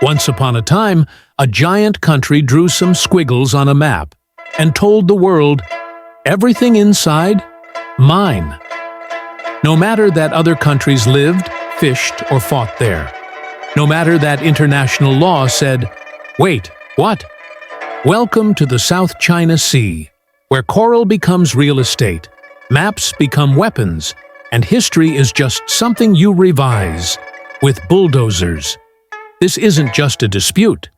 Once upon a time, a giant country drew some squiggles on a map and told the world, "Everything inside, mine." No matter that other countries lived, fished, or fought there. No matter that international law said, "Wait, what?" Welcome to the South China Sea, where coral becomes real estate, maps become weapons, and history is just something you revise with bulldozers. This isn't just a dispute.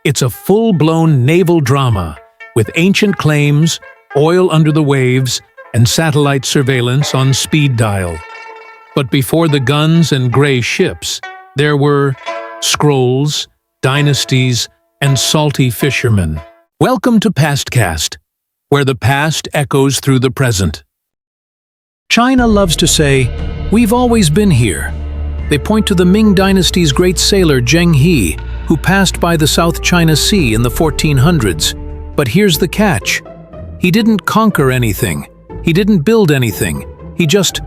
It's a full-blown naval drama with ancient claims, oil under the waves, and satellite surveillance on speed dial. But before the guns and gray ships, there were scrolls, dynasties, and salty fishermen. Welcome to PastCast, where the past echoes through the present. China loves to say, "We've always been here." They point to the Ming Dynasty's great sailor Zheng He, who passed by the South China Sea in the 1400s. But here's the catch. He didn't conquer anything. He didn't build anything. He just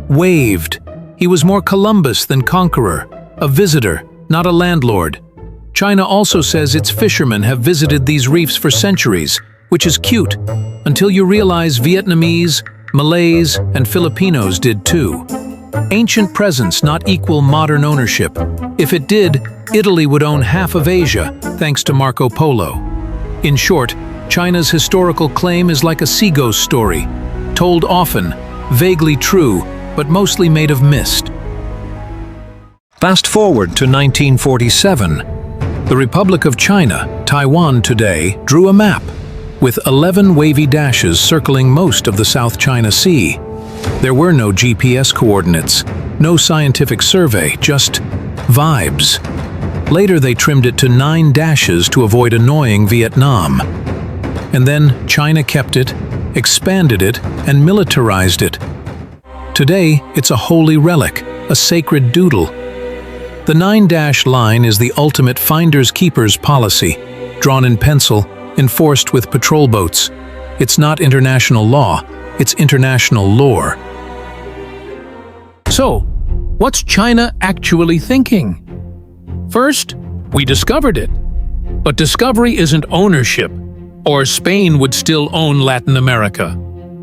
waved. He was more Columbus than conqueror, a visitor, not a landlord. China also says its fishermen have visited these reefs for centuries, which is cute, until you realize Vietnamese, Malays, and Filipinos did too. Ancient presence not equal modern ownership. If it did, Italy would own half of Asia, thanks to Marco Polo. In short, China's historical claim is like a sea ghost story, told often, vaguely true, but mostly made of mist. Fast forward to 1947. The Republic of China, Taiwan today, drew a map, with 11 wavy dashes circling most of the South China Sea. There were no GPS coordinates, no scientific survey, just vibes. Later they trimmed it to 9 dashes to avoid annoying Vietnam. And then China kept it, expanded it, and militarized it. Today, it's a holy relic, a sacred doodle. The 9-dash line is the ultimate finders-keepers policy, drawn in pencil, enforced with patrol boats. It's not international law, it's international lore. So, what's China actually thinking? First, we discovered it. But discovery isn't ownership, or Spain would still own Latin America.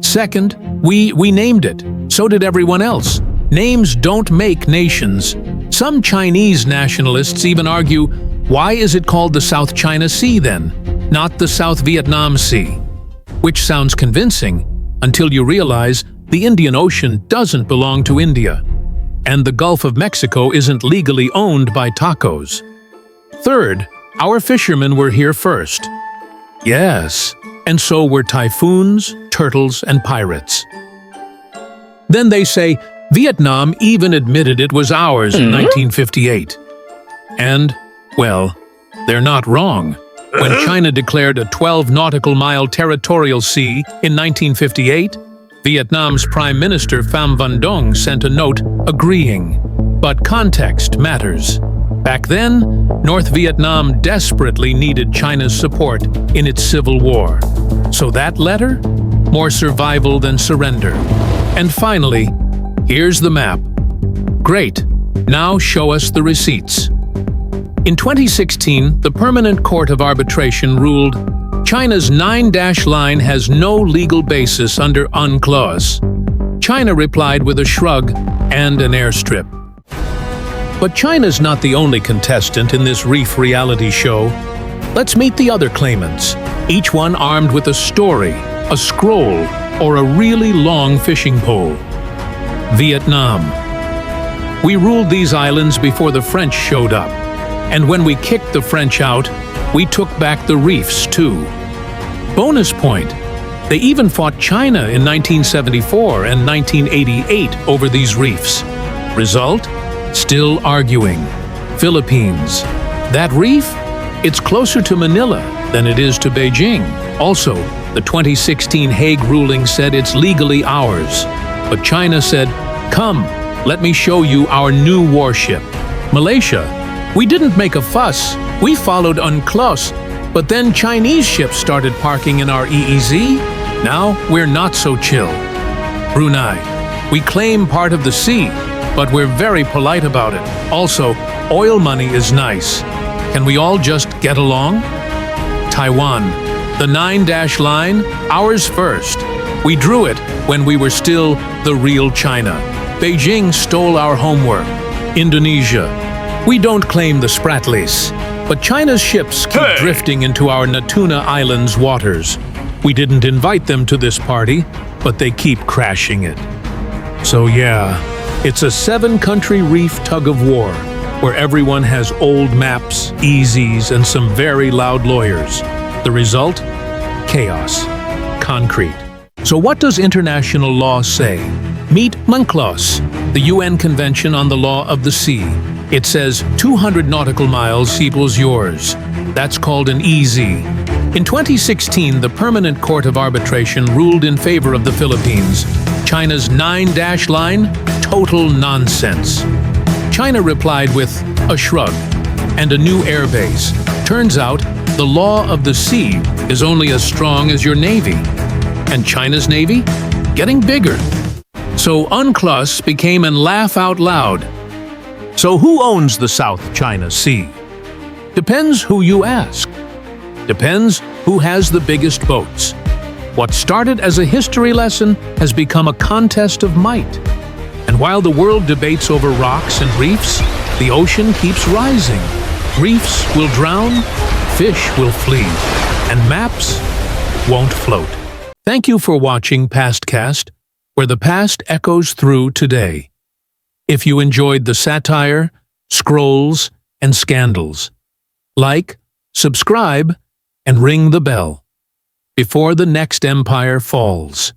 Second, we named it. So did everyone else. Names don't make nations. Some Chinese nationalists even argue, why is it called the South China Sea then, not the South Vietnam Sea? Which sounds convincing, until you realize the Indian Ocean doesn't belong to India, and the Gulf of Mexico isn't legally owned by tacos. Third, our fishermen were here first. Yes, and so were typhoons, turtles, and pirates. Then they say, Vietnam even admitted it was ours in 1958. And, well, they're not wrong. When China declared a 12 nautical mile territorial sea in 1958, Vietnam's Prime Minister Pham Van Dong sent a note agreeing. But context matters. Back then, North Vietnam desperately needed China's support in its civil war. So that letter? More survival than surrender. And finally, here's the map. Great. Now show us the receipts. In 2016, the Permanent Court of Arbitration ruled China's 9-dash line has no legal basis under UNCLOS. China replied with a shrug and an airstrip. But China's not the only contestant in this reef reality show. Let's meet the other claimants, each one armed with a story, a scroll, or a really long fishing pole. Vietnam. We ruled these islands before the French showed up. And when we kicked the French out, we took back the reefs too. Bonus point, they even fought China in 1974 and 1988 over these reefs. Result? Still arguing. Philippines. That reef? It's closer to Manila than it is to Beijing. Also, the 2016 Hague ruling said it's legally ours. But China said, "Come, let me show you our new warship." Malaysia. We didn't make a fuss, we followed UNCLOS, but then Chinese ships started parking in our EEZ. Now we're not so chill. Brunei. We claim part of the sea, but we're very polite about it. Also, oil money is nice. Can we all just get along? Taiwan, the 9-dash line, ours first. We drew it when we were still the real China. Beijing stole our homework. Indonesia. We don't claim the Spratlys, but China's ships keep drifting into our Natuna Islands waters. We didn't invite them to this party, but they keep crashing it. So yeah, it's a 7-country reef tug-of-war, where everyone has old maps, easies, and some very loud lawyers. The result? Chaos. Concrete. So what does international law say? Meet UNCLOS, the UN Convention on the Law of the Sea. It says 200 nautical miles equals yours. That's called an EZ. In 2016, the Permanent Court of Arbitration ruled in favor of the Philippines. China's 9-dash line? Total nonsense. China replied with a shrug and a new airbase. Turns out, the law of the sea is only as strong as your navy. And China's navy? Getting bigger. So UNCLOS became an laugh out loud. So who owns the South China Sea? Depends who you ask. Depends who has the biggest boats. What started as a history lesson has become a contest of might. And while the world debates over rocks and reefs, the ocean keeps rising. Reefs will drown, fish will flee, and maps won't float. Thank you for watching PastCast, where the past echoes through today. If you enjoyed the satire, scrolls, and scandals, like, subscribe, and ring the bell before the next empire falls.